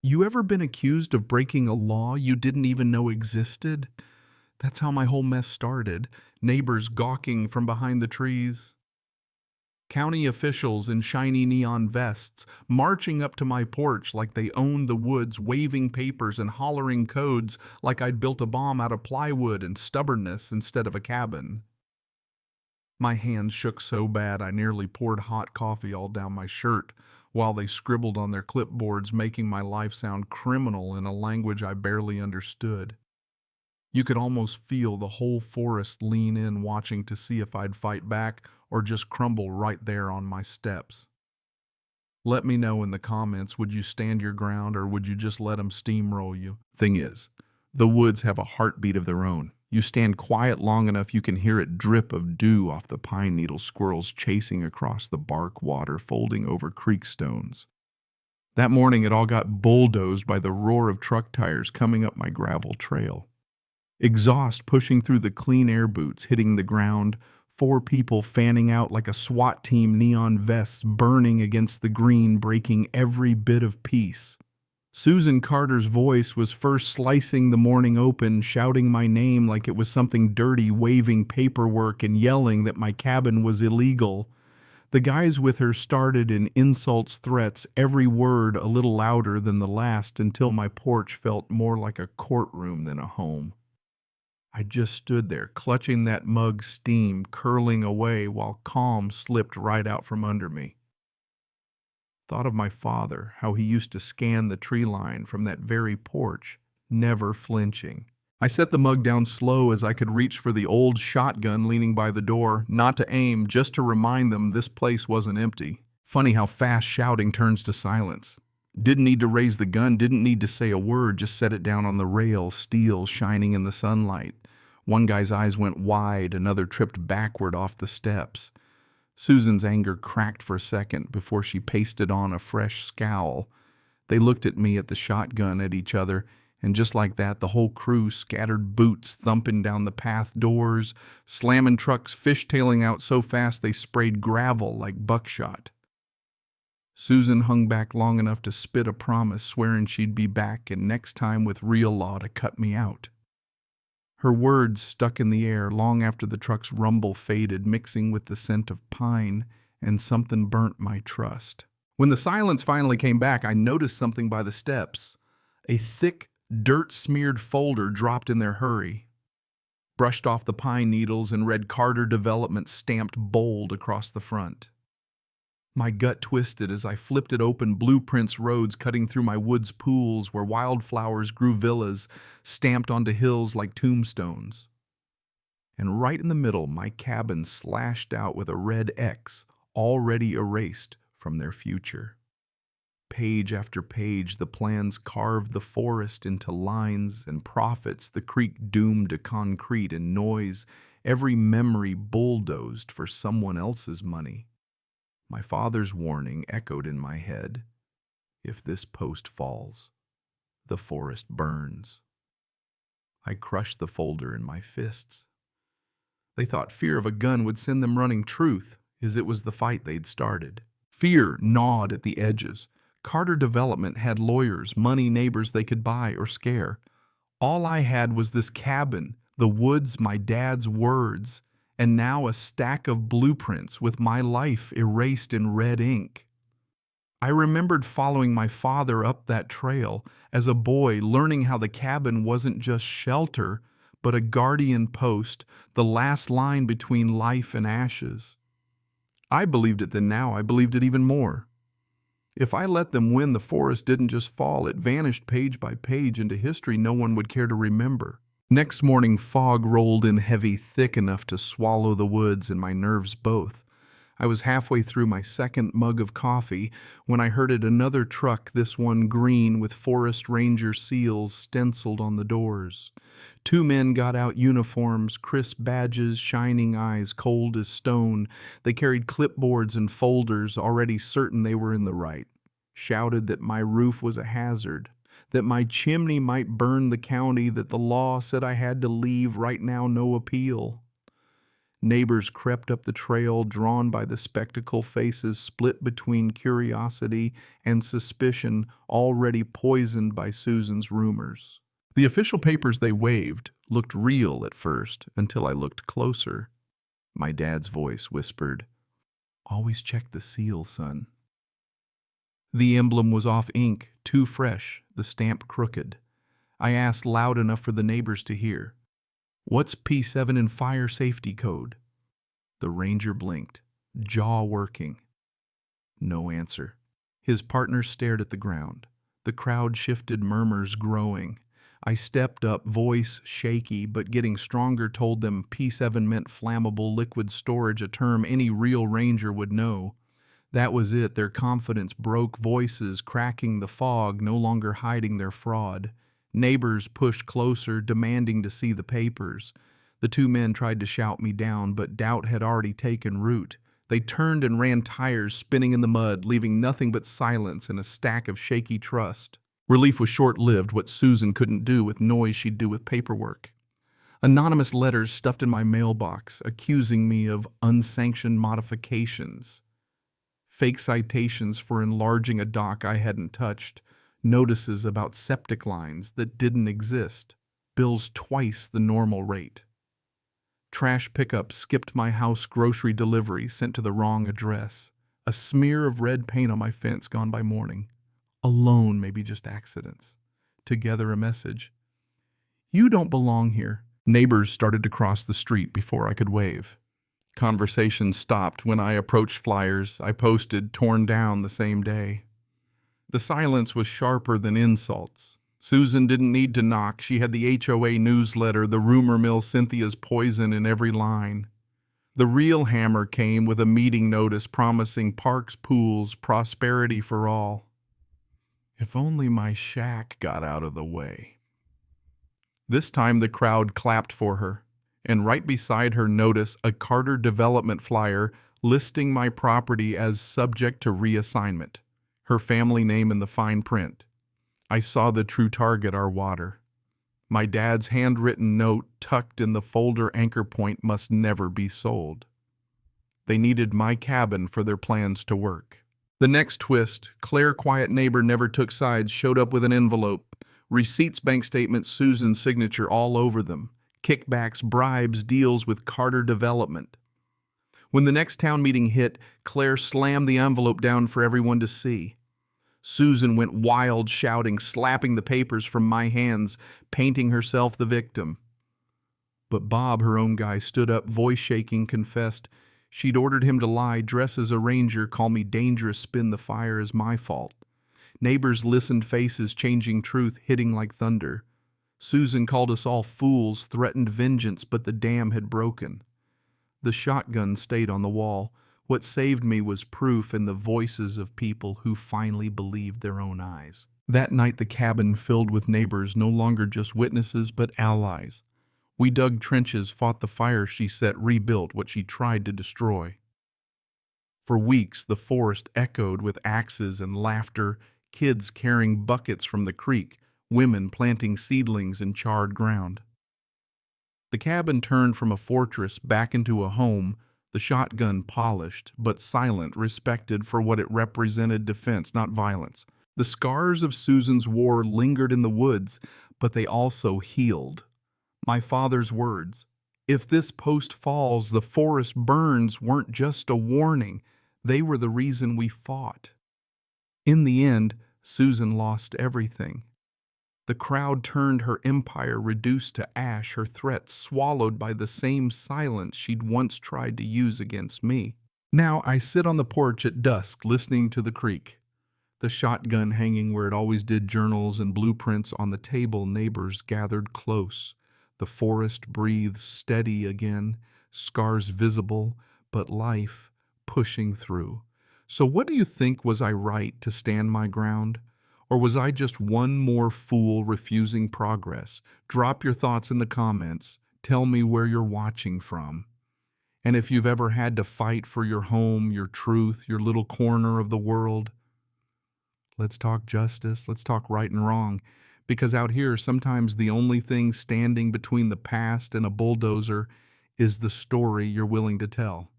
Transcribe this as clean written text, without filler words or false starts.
You ever been accused of breaking a law you didn't even know existed? That's how my whole mess started. Neighbors gawking from behind the trees. County officials in shiny neon vests marching up to my porch like they owned the woods, waving papers and hollering codes like I'd built a bomb out of plywood and stubbornness instead of a cabin. My hands shook so bad I nearly poured hot coffee all down my shirt while they scribbled on their clipboards, making my life sound criminal in a language I barely understood. You could almost feel the whole forest lean in, watching to see if I'd fight back or just crumble right there on my steps. Let me know in the comments, would you stand your ground or would you just let them steamroll you? Thing is, the woods have a heartbeat of their own. You stand quiet long enough, you can hear it drip of dew off the pine needle squirrels chasing across the bark water, folding over creek stones. That morning, it all got bulldozed by the roar of truck tires coming up my gravel trail. Exhaust pushing through the clean air boots, hitting the ground, four people fanning out like a SWAT team, neon vests burning against the green, breaking every bit of peace. Susan Carter's voice was first slicing the morning open, shouting my name like it was something dirty, waving paperwork and yelling that my cabin was illegal. The guys with her started in insults, threats, every word a little louder than the last, until my porch felt more like a courtroom than a home. I just stood there, clutching that mug's steam curling away while calm slipped right out from under me. Thought of my father, how he used to scan the tree line from that very porch, never flinching. I set the mug down slow as I could reach for the old shotgun leaning by the door, not to aim, just to remind them this place wasn't empty. Funny how fast shouting turns to silence. Didn't need to raise the gun, didn't need to say a word, just set it down on the rail, steel shining in the sunlight. One guy's eyes went wide, another tripped backward off the steps. Susan's anger cracked for a second before she pasted on a fresh scowl. They looked at me, at the shotgun, at each other, and just like that, the whole crew scattered, boots thumping down the path, doors, slamming trucks, fishtailing out so fast they sprayed gravel like buckshot. Susan hung back long enough to spit a promise, swearing she'd be back and next time with real law to cut me out. Her words stuck in the air long after the truck's rumble faded, mixing with the scent of pine, and something burnt my trust. When the silence finally came back, I noticed something by the steps. A thick, dirt-smeared folder dropped in their hurry, brushed off the pine needles, and read Carter Development stamped bold across the front. My gut twisted as I flipped it open, blueprints, roads cutting through my woods, pools where wildflowers grew, villas stamped onto hills like tombstones. And right in the middle, my cabin slashed out with a red X, already erased from their future. Page after page, the plans carved the forest into lines and profits, the creek doomed to concrete and noise, every memory bulldozed for someone else's money. My father's warning echoed in my head. If this post falls, the forest burns. I crushed the folder in my fists. They thought fear of a gun would send them running. Truth is, it was the fight they'd started. Fear gnawed at the edges. Carter Development had lawyers, money, neighbors they could buy or scare. All I had was this cabin, the woods, my dad's words, and now a stack of blueprints with my life erased in red ink. I remembered following my father up that trail as a boy, learning how the cabin wasn't just shelter, but a guardian post, the last line between life and ashes. I believed it then, now I believed it even more. If I let them win, the forest didn't just fall, it vanished page by page into history no one would care to remember. Next morning, fog rolled in heavy, thick enough to swallow the woods and my nerves both. I was halfway through my second mug of coffee when I heard another truck, this one green with Forest Ranger seals stenciled on the doors. Two men got out, uniforms, crisp badges, shining eyes, cold as stone. They carried clipboards and folders, already certain they were in the right. Shouted that my roof was a hazard, that my chimney might burn the county, that the law said I had to leave right now, no appeal. Neighbors crept up the trail, drawn by the spectacle, faces split between curiosity and suspicion, already poisoned by Susan's rumors. The official papers they waved looked real at first, until I looked closer. My dad's voice whispered, "Always check the seal, son." The emblem was off ink, too fresh, the stamp crooked. I asked loud enough for the neighbors to hear, "What's P7 in fire safety code?" The ranger blinked, jaw working. No answer. His partner stared at the ground. The crowd shifted, murmurs growing. I stepped up, voice shaky but getting stronger, told them P7 meant flammable liquid storage, a term any real ranger would know. That was it. Their confidence broke, voices cracking the fog, no longer hiding their fraud. Neighbors pushed closer, demanding to see the papers. The two men tried to shout me down, but doubt had already taken root. They turned and ran, tires spinning in the mud, leaving nothing but silence and a stack of shaky trust. Relief was short-lived. What Susan couldn't do with noise, she'd do with paperwork. Anonymous letters stuffed in my mailbox, accusing me of unsanctioned modifications. Fake citations for enlarging a dock I hadn't touched. Notices about septic lines that didn't exist. Bills twice the normal rate. Trash pickup skipped my house, grocery delivery sent to the wrong address. A smear of red paint on my fence gone by morning. Alone, maybe just accidents. Together a message. "You don't belong here." Neighbors started to cross the street before I could wave. Conversation stopped when I approached flyers I posted, torn down the same day. The silence was sharper than insults. Susan didn't need to knock. She had the HOA newsletter, the rumor mill, Cynthia's poison in every line. The real hammer came with a meeting notice promising parks, pools, prosperity for all. If only my shack got out of the way. This time the crowd clapped for her, and right beside her notice a Carter development flyer listing my property as subject to reassignment. Her family name in the fine print. I saw the true target, our water. My dad's handwritten note tucked in the folder, anchor point, must never be sold. They needed my cabin for their plans to work. The next twist, Claire, quiet neighbor, never took sides, showed up with an envelope. Receipts, bank statements, Susan's signature all over them. Kickbacks, bribes, deals with Carter Development. When the next town meeting hit, Claire slammed the envelope down for everyone to see. Susan went wild, shouting, slapping the papers from my hands, painting herself the victim. But Bob, her own guy, stood up, voice shaking, confessed she'd ordered him to lie, dress as a ranger, call me dangerous, spin the fire as my fault. Neighbors listened, faces changing, truth hitting like thunder. Susan called us all fools, threatened vengeance, but the dam had broken. The shotgun stayed on the wall. What saved me was proof and the voices of people who finally believed their own eyes. That night the cabin filled with neighbors, no longer just witnesses but allies. We dug trenches, fought the fire she set, rebuilt what she tried to destroy. For weeks the forest echoed with axes and laughter, kids carrying buckets from the creek, women planting seedlings in charred ground. The cabin turned from a fortress back into a home, the shotgun polished, but silent, respected for what it represented: defense, not violence. The scars of Susan's war lingered in the woods, but they also healed. My father's words, "If this post falls, the forest burns," weren't just a warning. They were the reason we fought. In the end, Susan lost everything. The crowd turned, her empire reduced to ash, her threats swallowed by the same silence she'd once tried to use against me. Now I sit on the porch at dusk listening to the creek. The shotgun hanging where it always did, journals and blueprints on the table, neighbors gathered close. The forest breathes steady again, scars visible, but life pushing through. So what do you think? Was I right to stand my ground? Or was I just one more fool refusing progress? Drop your thoughts in the comments. Tell me where you're watching from. And if you've ever had to fight for your home, your truth, your little corner of the world, let's talk justice, let's talk right and wrong. Because out here, sometimes the only thing standing between the past and a bulldozer is the story you're willing to tell.